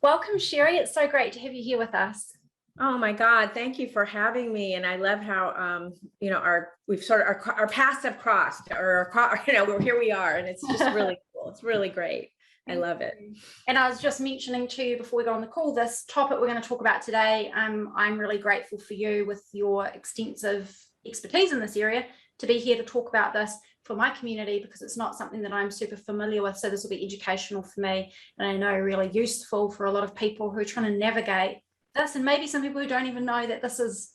Welcome, Sherry. It's so great to have you here with us. Oh my God, thank you for having me. And I love how, our paths have crossed here we are, and it's just really cool. It's really great. I love it. And I was just mentioning to you before we got on the call, this topic we're going to talk about today, I'm really grateful for you with your extensive expertise in this area to be here to talk about this for my community, because it's not something that I'm super familiar with. So this will be educational for me, and I know really useful for a lot of people who are trying to navigate this, and maybe some people who don't even know that this is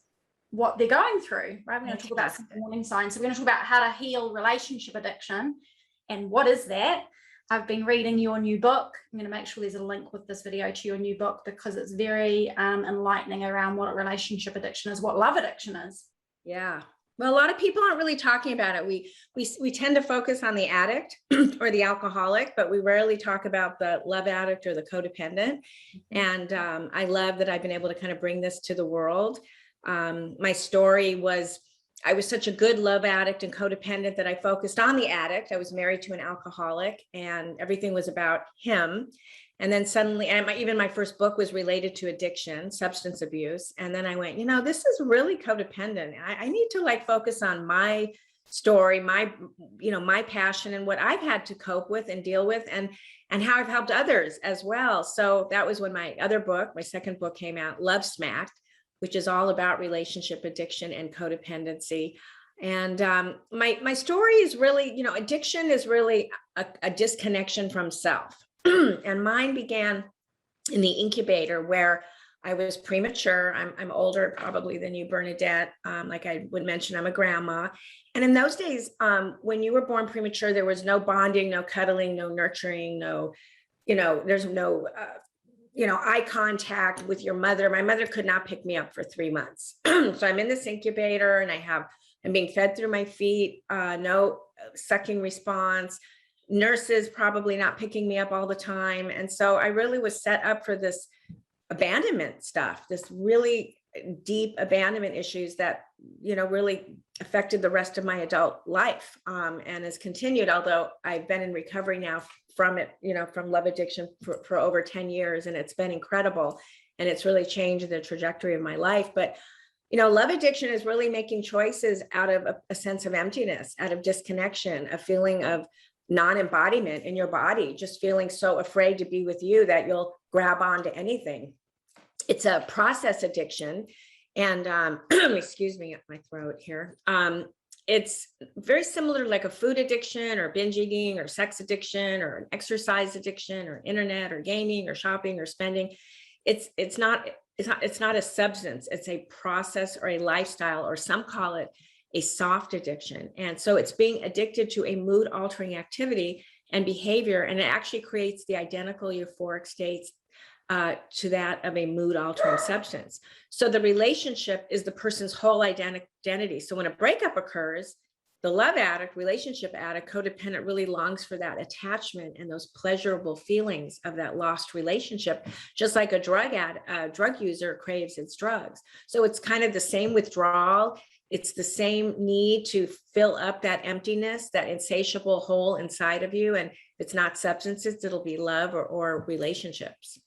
what they're going through, right? We're going to talk about some warning signs. So we're going to talk about how to heal relationship addiction and what is that. I've been reading your new book. I'm going to make sure there's a link with this video to your new book, because it's very enlightening around what relationship addiction is, what love addiction is. Yeah. Well, a lot of people aren't really talking about it. We tend to focus on the addict or the alcoholic, but we rarely talk about the love addict or the codependent. And I love that I've been able to kind of bring this to the world. My story was, I was such a good love addict and codependent that I focused on the addict. I was married to an alcoholic and everything was about him. And then suddenly, even my first book was related to addiction, substance abuse. And then I went, this is really codependent. I need to focus on my story, my passion and what I've had to cope with and deal with, and how I've helped others as well. So that was when my second book came out, Love Smacked, which is all about relationship addiction and codependency. And my story is really, addiction is really a disconnection from self. And mine began in the incubator, where I was premature. I'm older probably than you, Bernadette. Like I would mention, I'm a grandma. And in those days, when you were born premature, there was no bonding, no cuddling, no nurturing, there's no, eye contact with your mother. My mother could not pick me up for 3 months. So I'm in this incubator and I'm being fed through my feet, no sucking response. Nurses probably not picking me up all the time. And so I really was set up for this abandonment stuff, this really deep abandonment issues that, really affected the rest of my adult life, and has continued, although I've been in recovery now from it, from love addiction for over 10 years. And it's been incredible. And it's really changed the trajectory of my life. But love addiction is really making choices out of a sense of emptiness, out of disconnection, a feeling of non-embodiment in your body, just feeling so afraid to be with you that you'll grab onto anything. It's a process addiction. And excuse me, my throat here. It's very similar, like a food addiction or binge eating or sex addiction or an exercise addiction or internet or gaming or shopping or spending. It's not a substance. It's a process or a lifestyle, or some call it a soft addiction. And so it's being addicted to a mood altering activity and behavior. And it actually creates the identical euphoric states to that of a mood altering substance. So the relationship is the person's whole identity. So when a breakup occurs, the love addict, relationship addict, codependent really longs for that attachment and those pleasurable feelings of that lost relationship, just like a drug user craves its drugs. So it's kind of the same withdrawal. It's the same need to fill up that emptiness, that insatiable hole inside of you. And if it's not substances, it'll be love or relationships.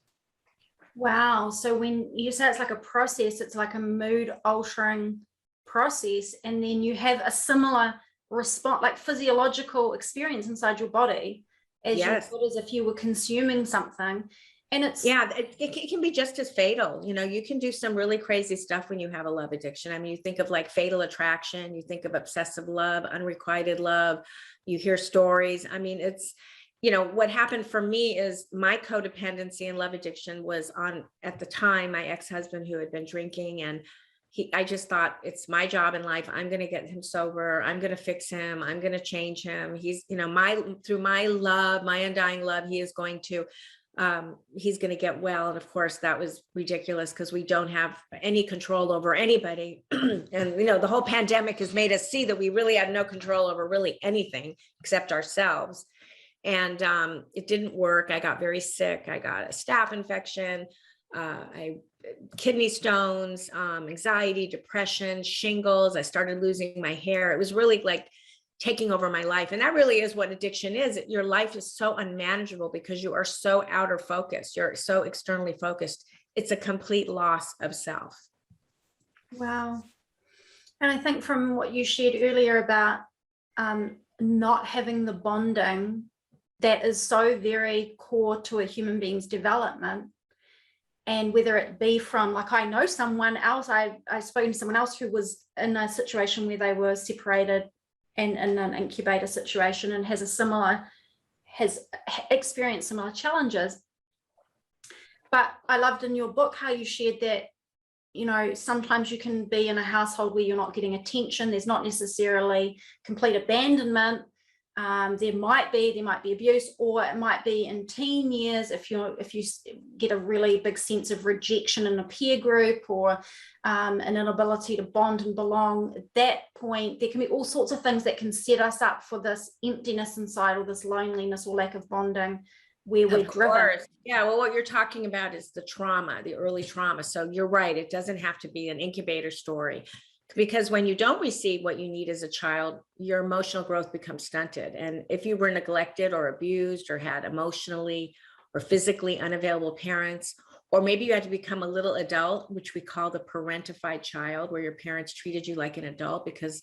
Wow. So when you say it's like a process, it's like a mood altering process. And then you have a similar response, like physiological experience inside your body as if you were consuming something. And it's it can be just as fatal. You can do some really crazy stuff when you have a love addiction. I mean, you think of like fatal attraction, you think of obsessive love, unrequited love, you hear stories. I mean, it's, what happened for me is my codependency and love addiction was on, at the time, my ex-husband, who had been drinking, and I just thought, it's my job in life. I'm going to get him sober. I'm going to fix him. I'm going to change him. He's, through my love, my undying love, he's going to get well. And of course that was ridiculous, because we don't have any control over anybody. And, the whole pandemic has made us see that we really have no control over really anything except ourselves. And it didn't work. I got very sick. I got a staph infection, kidney stones, anxiety, depression, shingles. I started losing my hair. It was really like taking over my life. And that really is what addiction is. Your life is so unmanageable because you are so outer focused. You're so externally focused. It's a complete loss of self. Wow. And I think from what you shared earlier about not having the bonding that is so very core to a human being's development, and whether it be from, like, I know someone else, I've spoken to someone else who was in a situation where they were separated and in an incubator situation and has experienced similar challenges. But I loved in your book how you shared that, you know, sometimes you can be in a household where you're not getting attention. There's not necessarily complete abandonment. There might be abuse, or it might be in teen years if you get a really big sense of rejection in a peer group, or an inability to bond and belong. At that point, there can be all sorts of things that can set us up for this emptiness inside, or this loneliness or lack of bonding, where we're driven. Yeah, well, what you're talking about is the trauma, the early trauma. So you're right, it doesn't have to be an incubator story, because when you don't receive what you need as a child, your emotional growth becomes stunted. And if you were neglected or abused or had emotionally or physically unavailable parents, or maybe you had to become a little adult, which we call the parentified child, where your parents treated you like an adult because,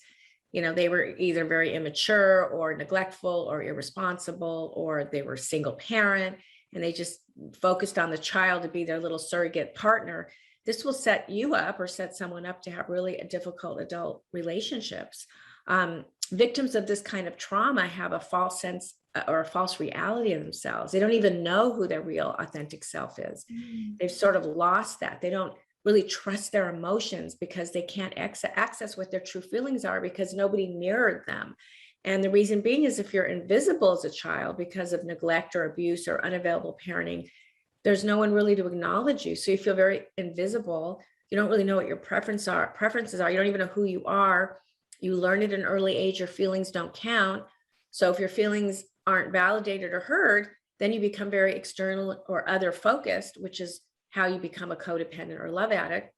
you know, they were either very immature or neglectful or irresponsible, or they were single parent and they just focused on the child to be their little surrogate partner. This will set you up or set someone up to have really difficult adult relationships. Victims of this kind of trauma have a false sense or a false reality of themselves. They don't even know who their real authentic self is. They've sort of lost that. They don't really trust their emotions because they can't access what their true feelings are because nobody mirrored them. And the reason being is if you're invisible as a child because of neglect or abuse or unavailable parenting, there's no one really to acknowledge you. So you feel very invisible. You don't really know what your preferences are. You don't even know who you are. You learn at an early age, your feelings don't count. So if your feelings aren't validated or heard, then you become very external or other focused, which is how you become a codependent or love addict.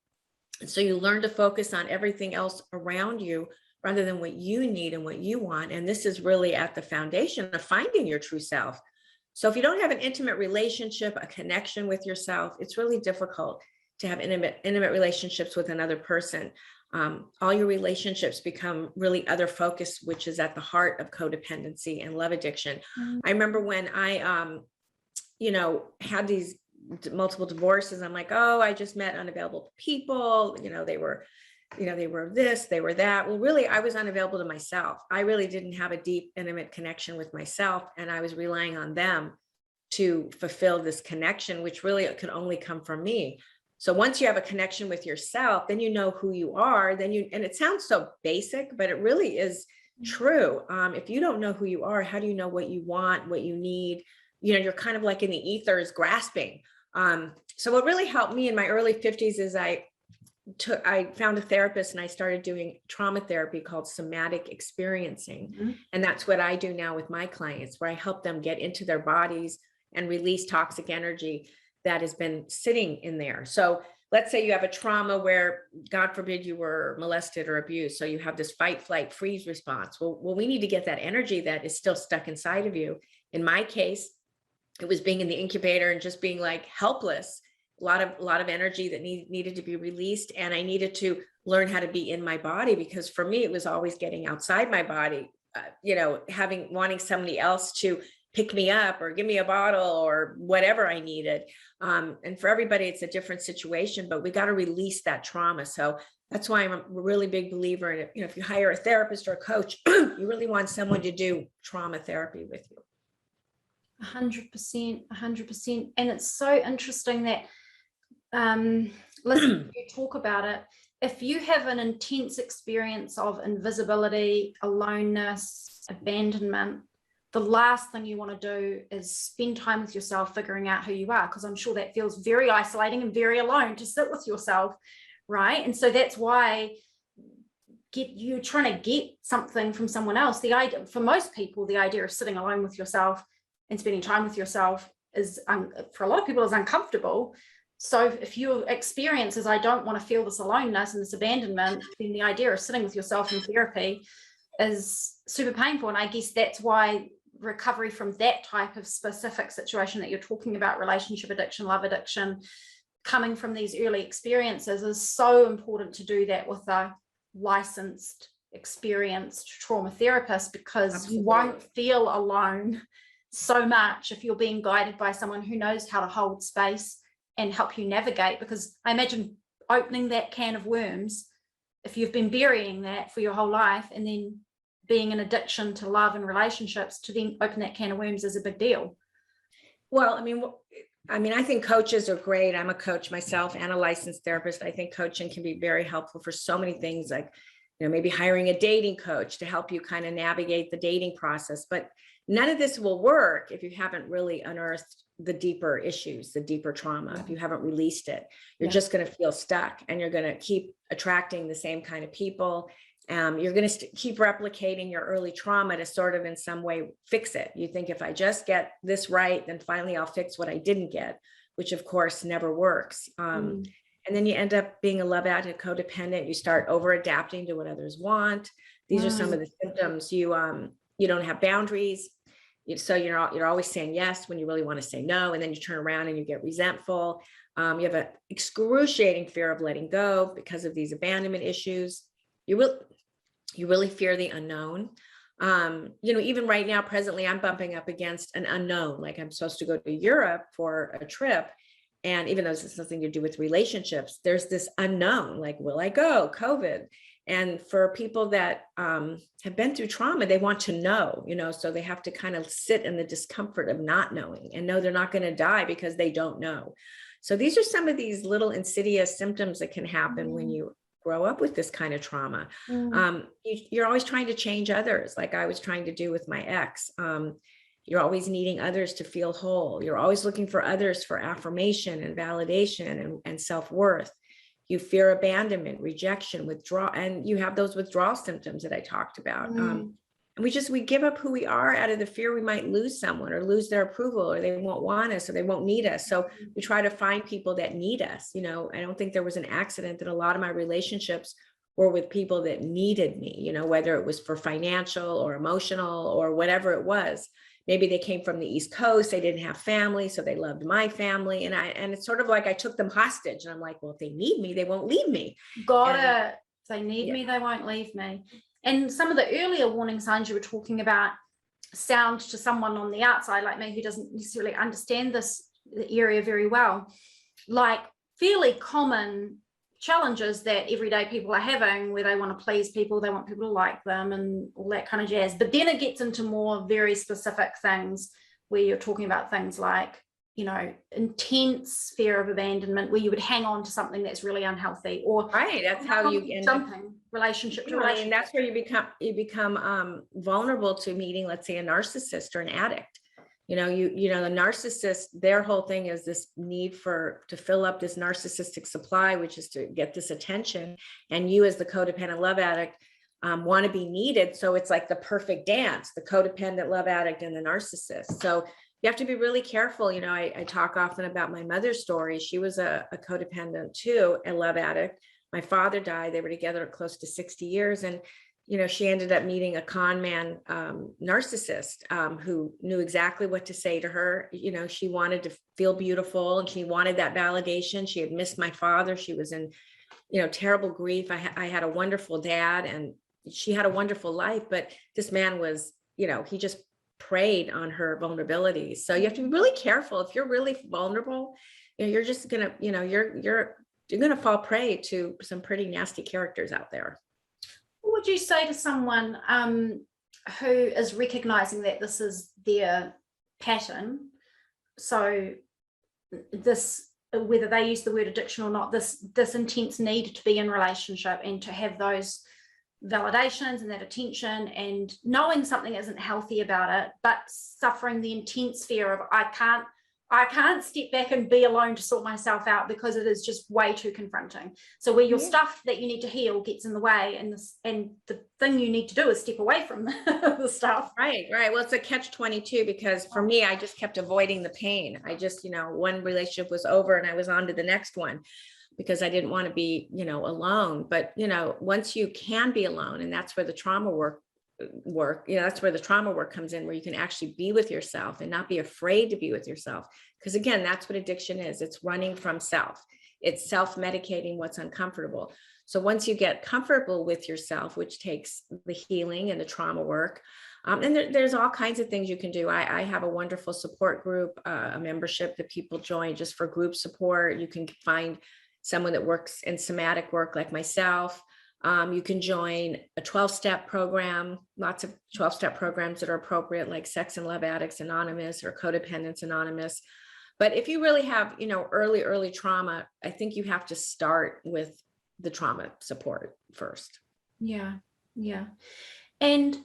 And so you learn to focus on everything else around you rather than what you need and what you want. And this is really at the foundation of finding your true self. So if you don't have an intimate relationship, a connection with yourself, it's really difficult to have intimate relationships with another person. All your relationships become really other focused, which is at the heart of codependency and love addiction. I remember when I, had these multiple divorces, I'm like, oh, I just met unavailable people. They were this, they were that. Well, really, I was unavailable to myself. I really didn't have a deep, intimate connection with myself. And I was relying on them to fulfill this connection, which really could only come from me. So once you have a connection with yourself, then you know who you are, and it sounds so basic, but it really is true. If you don't know who you are, how do you know what you want, what you need? You're kind of like in the ethers grasping. So what really helped me in my early 50s is I found a therapist and I started doing trauma therapy called somatic experiencing. And that's what I do now with my clients, where I help them get into their bodies and release toxic energy that has been sitting in there. So let's say you have a trauma where, God forbid, you were molested or abused. So you have this fight, flight, freeze response. Well, we need to get that energy that is still stuck inside of you. In my case, it was being in the incubator and just being like helpless. A lot of energy that needed to be released. And I needed to learn how to be in my body, because for me, it was always getting outside my body, wanting somebody else to pick me up or give me a bottle or whatever I needed. And for everybody, it's a different situation, but we got to release that trauma. So that's why I'm a really big believer in it. If you hire a therapist or a coach, you really want someone to do trauma therapy with you. 100%. And it's so interesting that, listen, you talk about it. If you have an intense experience of invisibility, aloneness, abandonment, the last thing you want to do is spend time with yourself figuring out who you are, because I'm sure that feels very isolating and very alone to sit with yourself, right? And so that's why you're trying to get something from someone else. The idea, for most people, the idea of sitting alone with yourself and spending time with yourself is, for a lot of people, is uncomfortable. So if your experience is, I don't want to feel this aloneness and this abandonment, then the idea of sitting with yourself in therapy is super painful. And I guess that's why recovery from that type of specific situation that you're talking about, relationship addiction, love addiction, coming from these early experiences, is so important to do that with a licensed, experienced trauma therapist, because Absolutely. you won't feel alone so much if you're being guided by someone who knows how to hold space and help you navigate. Because I imagine opening that can of worms, if you've been burying that for your whole life, and then being an addiction to love and relationships, to then open that can of worms is a big deal. Well, I mean, I think coaches are great. I'm a coach myself and a licensed therapist. I think coaching can be very helpful for so many things, like, maybe hiring a dating coach to help you kind of navigate the dating process. But none of this will work if you haven't really unearthed the deeper issues, the deeper trauma. If you haven't released it, you're just going to feel stuck, and you're going to keep attracting the same kind of people. You're going to keep replicating your early trauma to sort of in some way fix it. You think, if I just get this right, then finally I'll fix what I didn't get, which of course never works. And then you end up being a love addict, codependent. You start over adapting to what others want. These are some of the symptoms. You don't have boundaries. So you're always saying yes when you really want to say no. And then you turn around and you get resentful. You have an excruciating fear of letting go because of these abandonment issues. You really fear the unknown. Even right now, presently, I'm bumping up against an unknown. Like, I'm supposed to go to Europe for a trip. And even though this has nothing to do with relationships, there's this unknown, like, will I go? COVID. And for people that have been through trauma, they want to know, so they have to kind of sit in the discomfort of not knowing and know they're not going to die because they don't know. So these are some of these little insidious symptoms that can happen when you grow up with this kind of trauma. You're always trying to change others, like I was trying to do with my ex. You're always needing others to feel whole. You're always looking for others for affirmation and validation and self-worth. You fear abandonment, rejection, withdrawal, and you have those withdrawal symptoms that I talked about. And we give up who we are out of the fear we might lose someone or lose their approval, or they won't want us, or they won't need us. So we try to find people that need us. I don't think there was an accident that a lot of my relationships were with people that needed me, whether it was for financial or emotional or whatever it was. Maybe they came from the East Coast, they didn't have family, so they loved my family. And it's sort of like I took them hostage, and I'm like, well, if they need me, they won't leave me. If they need me, they won't leave me. And some of the earlier warning signs you were talking about sound to someone on the outside, like me, who doesn't necessarily understand the area very well, like fairly common challenges that everyday people are having, where they want to please people, they want people to like them and all that kind of jazz. But then it gets into more very specific things where you're talking about things like, intense fear of abandonment, where you would hang on to something that's really unhealthy, or right, that's how you end up relationship to relationship. And that's where you become vulnerable to meeting, let's say, a narcissist or an addict. The narcissist, their whole thing is this need to fill up this narcissistic supply, which is to get this attention. And you, as the codependent love addict, want to be needed. So it's like the perfect dance, the codependent love addict and the narcissist. So you have to be really careful. I talk often about my mother's story. She was a codependent too, a love addict. My father died. They were together close to 60 years. And she ended up meeting a con man narcissist who knew exactly what to say to her. She wanted to feel beautiful, and she wanted that validation. She had missed my father. She was in, terrible grief. I had a wonderful dad, and she had a wonderful life. But this man was, he just preyed on her vulnerabilities. So you have to be really careful. If you're really vulnerable, you're just gonna, you're gonna fall prey to some pretty nasty characters out there. What would you say to someone who is recognizing that this is their pattern? So this, whether they use the word addiction or not, this intense need to be in relationship and to have those validations and that attention, and knowing something isn't healthy about it, but suffering the intense fear of I can't step back and be alone to sort myself out, because it is just way too confronting. So where your stuff that you need to heal gets in the way, and the thing you need to do is step away from the stuff. Right. Well, it's a catch-22, because for me, I just kept avoiding the pain. I just, one relationship was over and I was on to the next one, because I didn't want to be, alone. But, once you can be alone, and that's where the trauma work work, that's where the trauma work comes in, where you can actually be with yourself and not be afraid to be with yourself. Because again, that's what addiction is. It's running from self. It's self-medicating what's uncomfortable. So once you get comfortable with yourself, which takes the healing and the trauma work, and there's all kinds of things you can do. I have a wonderful support group, a membership that people join just for group support. You can find someone that works in somatic work like myself. You can join a 12-step program, lots of 12-step programs that are appropriate, like Sex and Love Addicts Anonymous or Codependence Anonymous. But if you really have, early trauma, I think you have to start with the trauma support first. Yeah. And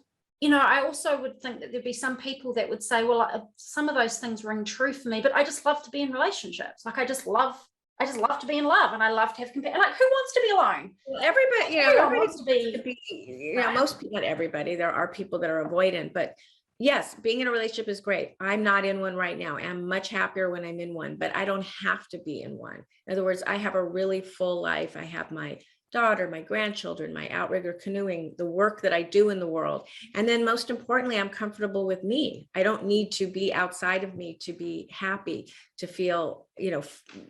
I also would think that there'd be some people that would say, well, some of those things ring true for me, but I just love to be in relationships. Like I just love to be in love, and I love to have compassion. Like, who wants to be alone? Well, everybody, everybody wants to be right. Most people, not everybody. There are people that are avoidant, but yes, being in a relationship is great. I'm not in one right now. I'm much happier when I'm in one, but I don't have to be in one. In other words, I have a really full life. I have my daughter, my grandchildren, my outrigger canoeing, the work that I do in the world. And then most importantly, I'm comfortable with me. I don't need to be outside of me to be happy, to feel,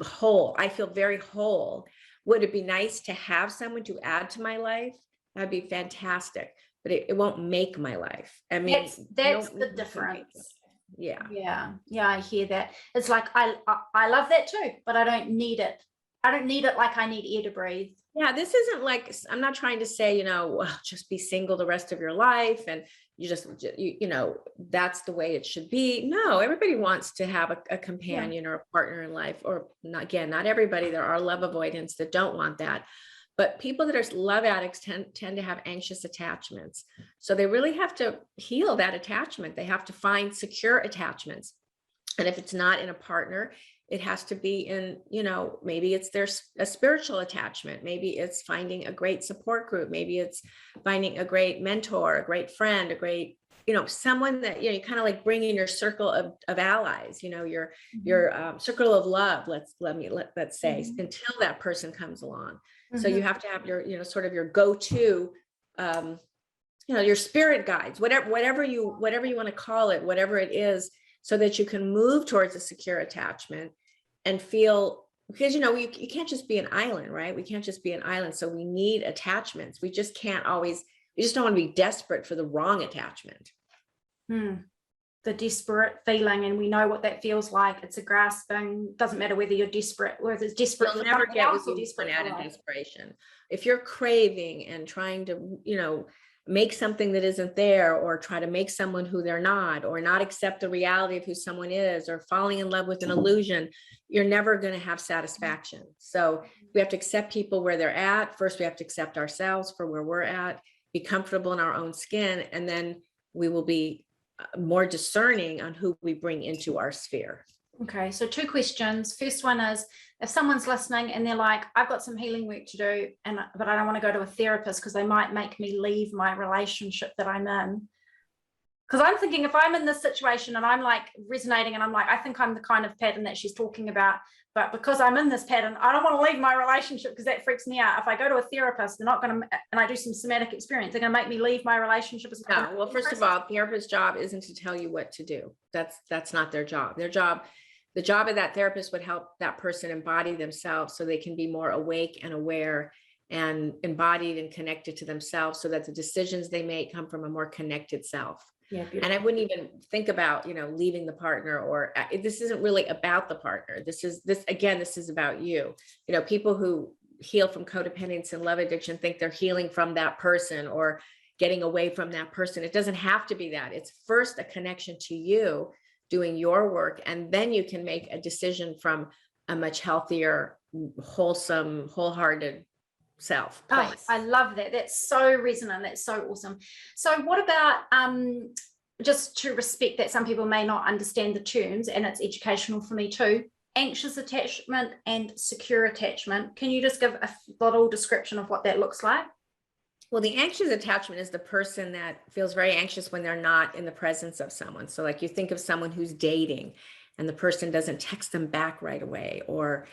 whole. I feel very whole. Would it be nice to have someone to add to my life? That'd be fantastic, but it won't make my life. I mean, that's the difference. Yeah. I hear that. It's like, I love that too, but I don't need it. I don't need it like I need air to breathe. Yeah, this isn't like, I'm not trying to say, well, just be single the rest of your life and you just, that's the way it should be. No, everybody wants to have a companion or a partner in life, or not, again, not everybody. There are love avoidants that don't want that. But people that are love addicts tend to have anxious attachments. So they really have to heal that attachment. They have to find secure attachments. And if it's not in a partner, it has to be in, maybe it's a spiritual attachment. Maybe it's finding a great support group. Maybe it's finding a great mentor, a great friend, a great, someone that, you kind of like bring in your circle of allies, your circle of love, let's say, until that person comes along. So you have to have your, sort of your go-to, your spirit guides, whatever you want to call it, whatever it is, so that you can move towards a secure attachment and feel, because, you can't just be an island, right? We can't just be an island. So we need attachments. We just don't want to be desperate for the wrong attachment. The desperate feeling, and we know what that feels like. It's a grasping. Doesn't matter whether you're desperate, whether it's desperate. You'll never get what you want out of desperation. If you're craving and trying to, make something that isn't there, or try to make someone who they're not, or not accept the reality of who someone is, or falling in love with an illusion, you're never going to have satisfaction. So we have to accept people where they're at. First, we have to accept ourselves for where we're at, be comfortable in our own skin, and then we will be more discerning on who we bring into our sphere. Okay, so 2 questions. First one is, if someone's listening and they're like, I've got some healing work to do, but I don't want to go to a therapist because they might make me leave my relationship that I'm in. Because I'm thinking, if I'm in this situation and I'm like resonating and I'm like, I think I'm the kind of pattern that she's talking about, but because I'm in this pattern, I don't want to leave my relationship because that freaks me out. If I go to a therapist, they're not going to, and I do some somatic experience, they're going to make me leave my relationship. No, well, first of all, therapist's job isn't to tell you what to do. That's not their job. The job of that therapist would help that person embody themselves so they can be more awake and aware and embodied and connected to themselves, so that the decisions they make come from a more connected self. Yeah, and I wouldn't even think about, leaving the partner, or this isn't really about the partner. This is about you. People who heal from codependence and love addiction think they're healing from that person or getting away from that person. It doesn't have to be that. It's first a connection to you doing your work, and then you can make a decision from a much healthier, wholesome, wholehearted self place. Oh, I love that. That's so resonant. That's so awesome. So what about just to respect that some people may not understand the terms, and it's educational for me too, anxious attachment and secure attachment. Can you just give a little description of what that looks like? Well, the anxious attachment is the person that feels very anxious when they're not in the presence of someone. So like you think of someone who's dating and the person doesn't text them back right away, or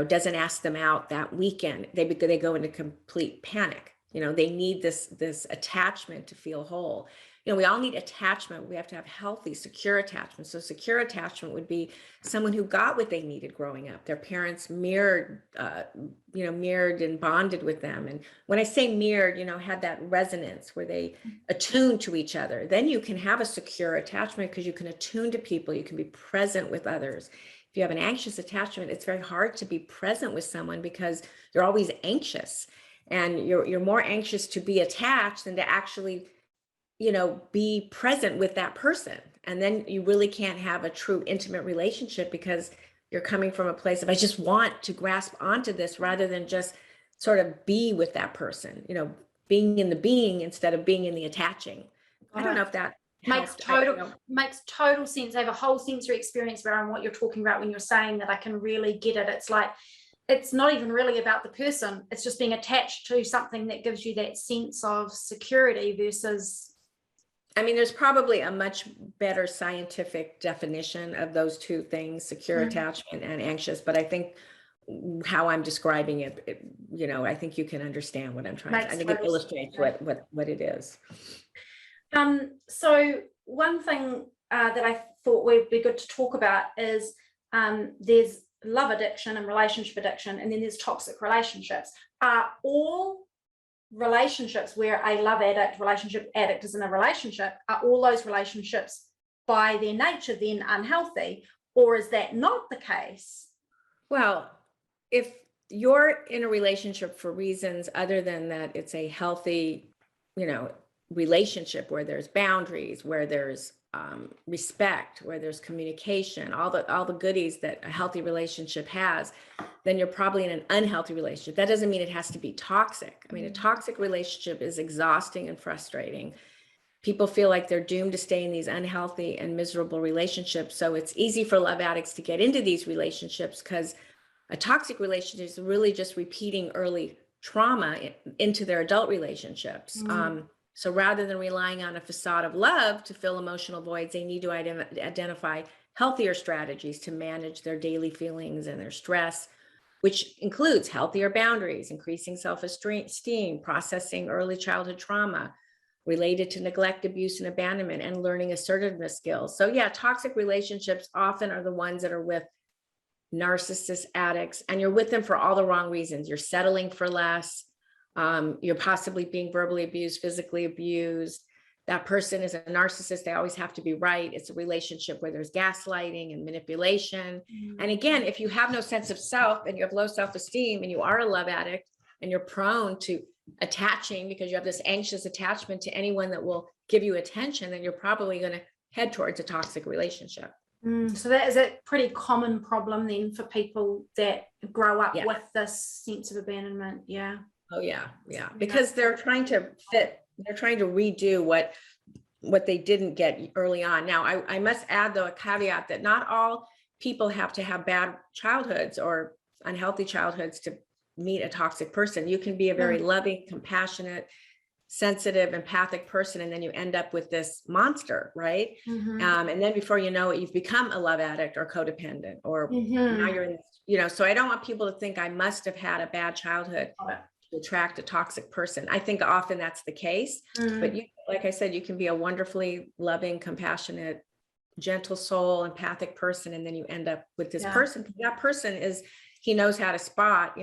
doesn't ask them out that weekend, they go into complete panic. They need this attachment to feel whole. We all need attachment. We have to have healthy, secure attachment. So secure attachment would be someone who got what they needed growing up. Their parents mirrored and bonded with them. And when I say mirrored, had that resonance where they attuned to each other. Then you can have a secure attachment because you can attune to people. You can be present with others. If you have an anxious attachment, it's very hard to be present with someone because you're always anxious, and you're more anxious to be attached than to actually be present with that person. And then you really can't have a true intimate relationship because you're coming from a place of, I just want to grasp onto this rather than just sort of be with that person, being in the being instead of being in the attaching. I don't know if that makes total sense. I have a whole sensory experience around what you're talking about when you're saying that. I can really get it. It's like, it's not even really about the person. It's just being attached to something that gives you that sense of security versus. There's probably a much better scientific definition of those two things, secure attachment and anxious. But I think how I'm describing it, I think you can understand what I'm trying to. I think it illustrates what it is. So one thing that I thought would be good to talk about is there's love addiction and relationship addiction, and then there's toxic relationships. Are all relationships where a love addict, relationship addict is in a relationship, are all those relationships by their nature then unhealthy, or is that not the case? Well, if you're in a relationship for reasons other than that it's a healthy, relationship where there's boundaries, where there's respect, where there's communication, all the goodies that a healthy relationship has, then you're probably in an unhealthy relationship. That doesn't mean it has to be toxic. A toxic relationship is exhausting and frustrating. People feel like they're doomed to stay in these unhealthy and miserable relationships. So it's easy for love addicts to get into these relationships because a toxic relationship is really just repeating early trauma into their adult relationships. So rather than relying on a facade of love to fill emotional voids, they need to identify healthier strategies to manage their daily feelings and their stress, which includes healthier boundaries, increasing self-esteem, processing early childhood trauma related to neglect, abuse, and abandonment, and learning assertiveness skills. So yeah, toxic relationships often are the ones that are with narcissist addicts, and you're with them for all the wrong reasons. You're settling for less. You're possibly being verbally abused, physically abused. That person is a narcissist. They always have to be right. It's a relationship where there's gaslighting and manipulation. And again, if you have no sense of self and you have low self-esteem and you are a love addict and you're prone to attaching because you have this anxious attachment to anyone that will give you attention, then you're probably going to head towards a toxic relationship. So that is a pretty common problem then for people that grow up with this sense of abandonment. Yeah. Oh yeah. Because they're trying to redo what they didn't get early on. Now, I must add though a caveat that not all people have to have bad childhoods or unhealthy childhoods to meet a toxic person. You can be a very loving, compassionate, sensitive, empathic person, and then you end up with this monster, right? And then before you know it, you've become a love addict or codependent, or now you're in this, so I don't want people to think I must have had a bad childhood to attract a toxic person. I think often that's the case, but you, like I said, you can be a wonderfully loving, compassionate, gentle soul, empathic person, and then you end up with this person. That person he knows how to spot,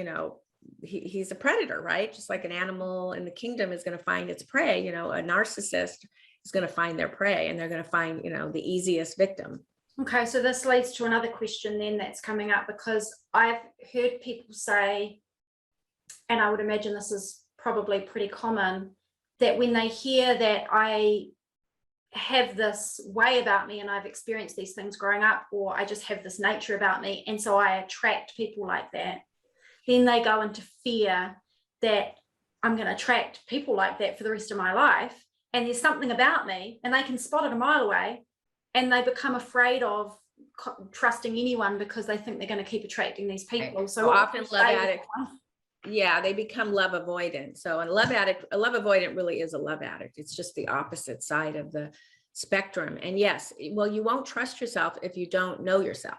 he's a predator, right? Just like an animal in the kingdom is going to find its prey, a narcissist is going to find their prey, and they're going to find, the easiest victim. Okay, so this leads to another question then that's coming up, because I've heard people say, and I would imagine this is probably pretty common, that when they hear that I have this way about me and I've experienced these things growing up, or I just have this nature about me, and so I attract people like that, then they go into fear that I'm going to attract people like that for the rest of my life. And there's something about me, and they can spot it a mile away, and they become afraid of trusting anyone because they think they're going to keep attracting these people. Right. So often love addicts, they become love avoidant. So a love avoidant really is a love addict. It's just the opposite side of the spectrum. And yes, well, you won't trust yourself if you don't know yourself.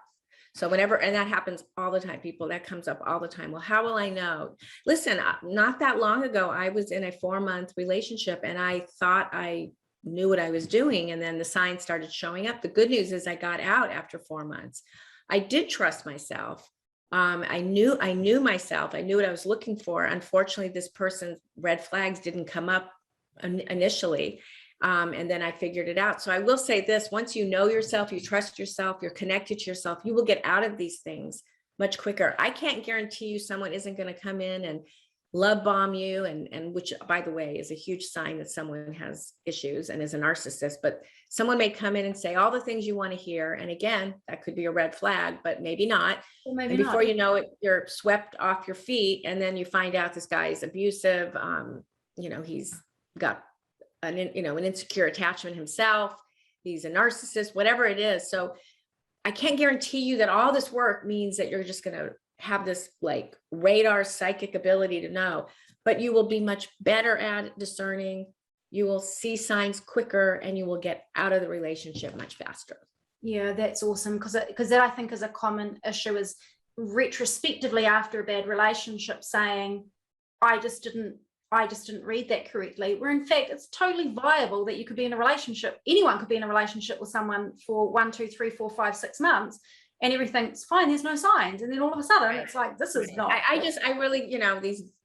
So whenever, and that happens all the time, people, that comes up all the time. Well, how will I know? Listen, not that long ago, I was in a 4-month relationship and I thought I knew what I was doing. And then the signs started showing up. The good news is I got out after 4 months. I did trust myself. I knew myself. I knew what I was looking for. Unfortunately, this person's red flags didn't come up initially. And then I figured it out. So I will say this, once you know yourself, you trust yourself, you're connected to yourself, you will get out of these things much quicker. I can't guarantee you someone isn't going to come in and love bomb you, and which, by the way, is a huge sign that someone has issues and is a narcissist. But someone may come in and say all the things you want to hear. And again, that could be a red flag, but maybe not. Well, maybe and before not. you know it, you're swept off your feet. And then you find out this guy is abusive. He's got an insecure attachment himself. He's a narcissist, whatever it is. So I can't guarantee you that all this work means that you're just going to have this like radar psychic ability to know, but you will be much better at discerning. You will see signs quicker and you will get out of the relationship much faster. Yeah, that's awesome. Because that I think is a common issue, is retrospectively after a bad relationship saying, I just didn't read that correctly, where in fact it's totally viable that you could be in a relationship. Anyone could be in a relationship with someone for 1, 2, 3, 4, 5, 6 months and everything's fine, there's no signs, and then all of a sudden it's like, this is not. I really,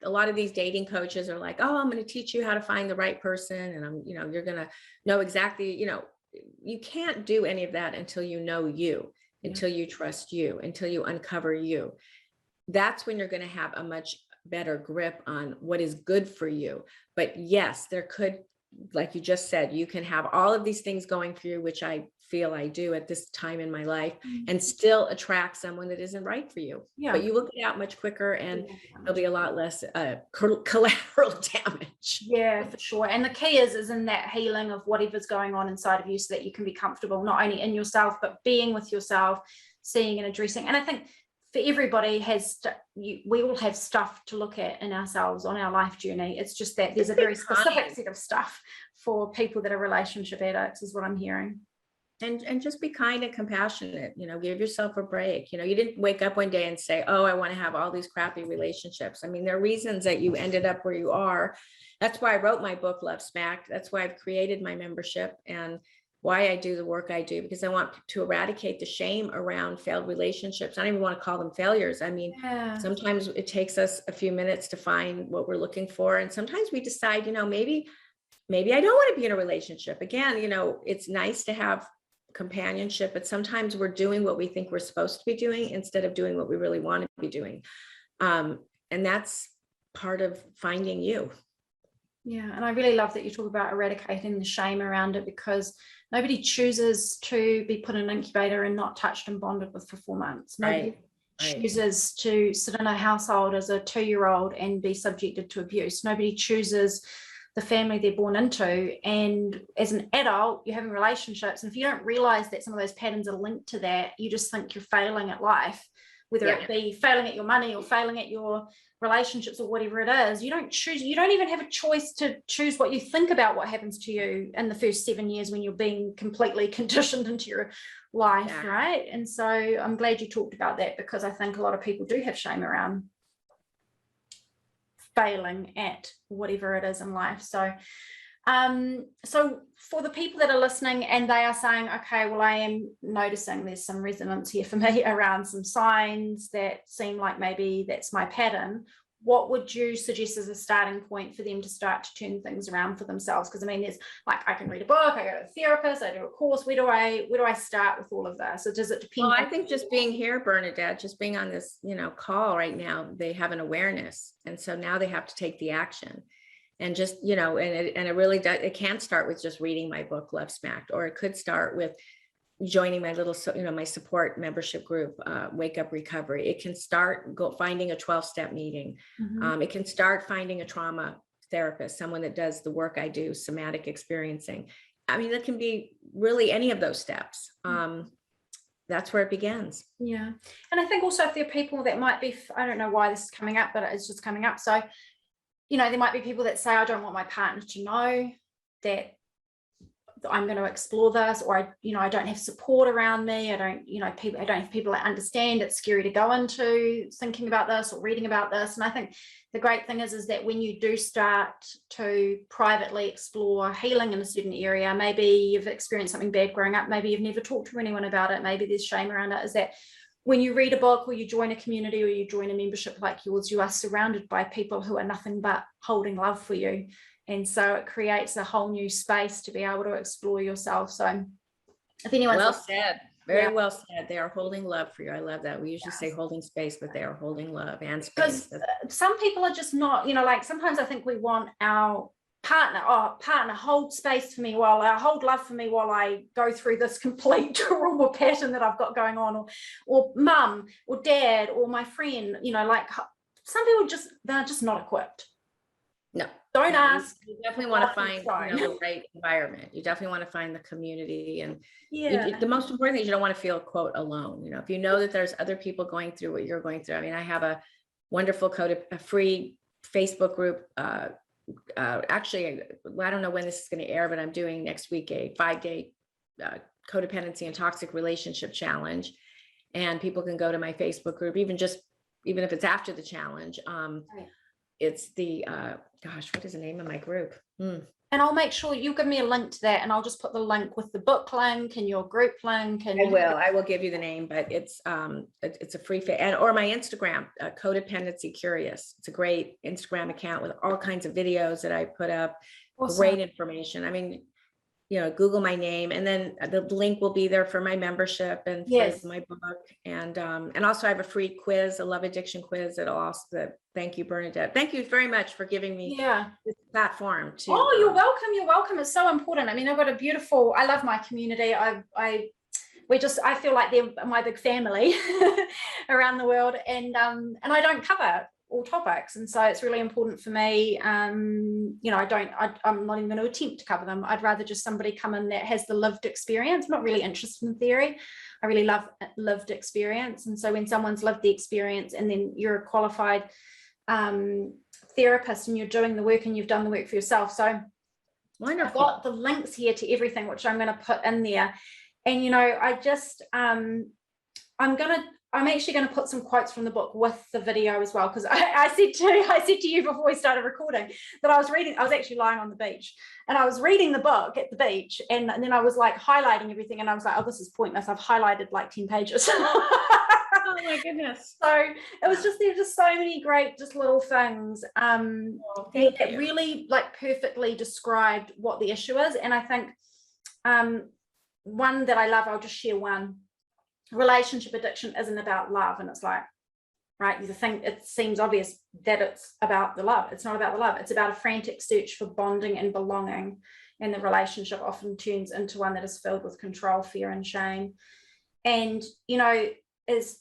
a lot of these dating coaches are like, oh, I'm going to teach you how to find the right person, and you're going to know exactly, you can't do any of that until you know you, until you trust you, until you uncover you. That's when you're going to have a much better grip on what is good for you. But yes, there could, like you just said, you can have all of these things going for you, which I feel I do at this time in my life, and still attract someone that isn't right for you. Yeah. But you will get out much quicker, and there'll be a lot less collateral damage. Yeah, for sure. And the key is in that healing of whatever's going on inside of you, so that you can be comfortable not only in yourself, but being with yourself, seeing and addressing. And I think for everybody we all have stuff to look at in ourselves on our life journey. It's just that there's a very specific set of stuff for people that are relationship addicts, is what I'm hearing. And just be kind and compassionate, give yourself a break. You didn't wake up one day and say, oh, I want to have all these crappy relationships. I mean, there are reasons that you ended up where you are. That's why I wrote my book, Love Smacked. That's why I've created my membership and why I do the work I do, because I want to eradicate the shame around failed relationships. I don't even want to call them failures. I mean, sometimes it takes us a few minutes to find what we're looking for. And sometimes we decide, maybe I don't want to be in a relationship. Again, it's nice to have companionship, but sometimes we're doing what we think we're supposed to be doing instead of doing what we really want to be doing. And that's part of finding you. Yeah. And I really love that you talk about eradicating the shame around it, because nobody chooses to be put in an incubator and not touched and bonded with for 4 months. Nobody chooses to sit in a household as a 2-year-old and be subjected to abuse. Nobody chooses the family they're born into. And as an adult, you're having relationships. And if you don't realize that some of those patterns are linked to that, you just think you're failing at life, whether it be failing at your money or failing at your relationships or whatever it is. You don't even have a choice to choose what you think about what happens to you in the first 7 years when you're being completely conditioned into your life, right? And so I'm glad you talked about that, because I think a lot of people do have shame around failing at whatever it is in life. So for the people that are listening and they are saying, okay, well, I am noticing there's some resonance here for me around some signs that seem like maybe that's my pattern, what would you suggest as a starting point for them to start to turn things around for themselves? Because I mean, there's like, I can read a book, I go to a therapist, I do a course. Where do I start with all of this? So does it depend? Well, I think just being here, Bernadette, just being on this, call right now, they have an awareness. And so now they have to take the action. And just, and it really does, it can start with just reading my book, Love Smacked, or it could start with joining my little, my support membership group, Wake Up Recovery. It can start finding a 12-step meeting. It can start finding a trauma therapist, someone that does the work I do, somatic experiencing. I mean, that can be really any of those steps. That's where it begins. Yeah. And I think also if there are people that might be, I don't know why this is coming up, but it's just coming up. So, there might be people that say, I don't want my partner to know that I'm going to explore this, or I don't have support around me. I don't have people that understand. It's scary to go into thinking about this or reading about this. And I think the great thing is that when you do start to privately explore healing in a certain area, maybe you've experienced something bad growing up, maybe you've never talked to anyone about it, maybe there's shame around it, is that when you read a book or you join a community or you join a membership like yours, you are surrounded by people who are nothing but holding love for you. And so it creates a whole new space to be able to explore yourself. So if anyone's well said, very well said. They are holding love for you. I love that. We usually say holding space, but they are holding love and space. Because some people are just not, like sometimes I think we want our partner hold space for me hold love for me while I go through this complete trauma pattern that I've got going on, or mum or dad or my friend, like some people they're just not equipped. No, don't ask. You definitely want to find the right environment. You definitely want to find the community, and the most important thing is you don't want to feel, quote, alone. If you know that there's other people going through what you're going through. I mean, I have a wonderful a free Facebook group. Actually, I don't know when this is going to air, but I'm doing next week a 5-day codependency and toxic relationship challenge, and people can go to my Facebook group, even if it's after the challenge. Right. It's the what is the name of my group? And I'll make sure you give me a link to that, and I'll just put the link with the book link and your group link. And I will give you the name, but it's a free or my Instagram, Codependency Curious. It's a great Instagram account with all kinds of videos that I put up. Awesome. Great information. I mean, Google my name, and then the link will be there for my membership and for my book. And also I have a free quiz, a love addiction quiz thank you, Bernadette. Thank you very much for giving me this platform to. Oh, you're welcome. You're welcome. It's so important. I mean, I've got I love my community. I feel like they're my big family around the world, and I don't cover all topics, and so it's really important for me. I'm not even going to attempt to cover them. I'd rather just somebody come in that has the lived experience. I'm not really interested in theory. I really love lived experience. And so when someone's lived the experience, and then you're a qualified therapist and you're doing the work and you've done the work for yourself. So wonderful. I've got the links here to everything, which I'm going to put in there. And I'm actually going to put some quotes from the book with the video as well, because I said to you before we started recording that I was actually lying on the beach, and I was reading the book at the beach, and then I was like highlighting everything, and I was like, oh, this is pointless. I've highlighted like 10 pages. Oh my goodness. So it was there's just so many great just little things that really like perfectly described what the issue is. And I think one that I love, I'll just share one. Relationship addiction isn't about love. And it's like, right, it seems obvious that it's about the love. It's not about the love. It's about a frantic search for bonding and belonging. And the relationship often turns into one that is filled with control, fear, and shame. And, as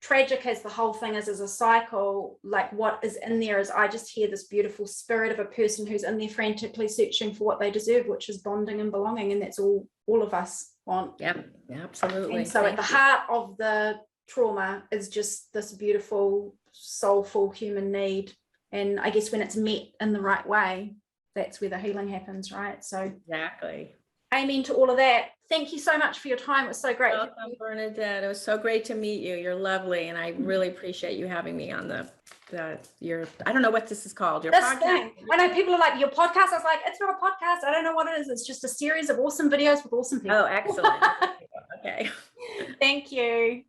tragic as the whole thing is as a cycle, like what is in there is I just hear this beautiful spirit of a person who's in there frantically searching for what they deserve, which is bonding and belonging. And that's all of us want. Yeah, absolutely. And so at the heart of the trauma is just this beautiful, soulful human need. And I guess when it's met in the right way, that's where the healing happens, right? So exactly. Amen to all of that. Thank you so much for your time. It was so great. Welcome, Bernadette. It was so great to meet you. You're lovely. And I really appreciate you having me on your, I don't know what this is called. Your podcast. Thing. I know people are like, your podcast. I was like, it's not a podcast. I don't know what it is. It's just a series of awesome videos with awesome people. Oh, excellent. Okay. Thank you.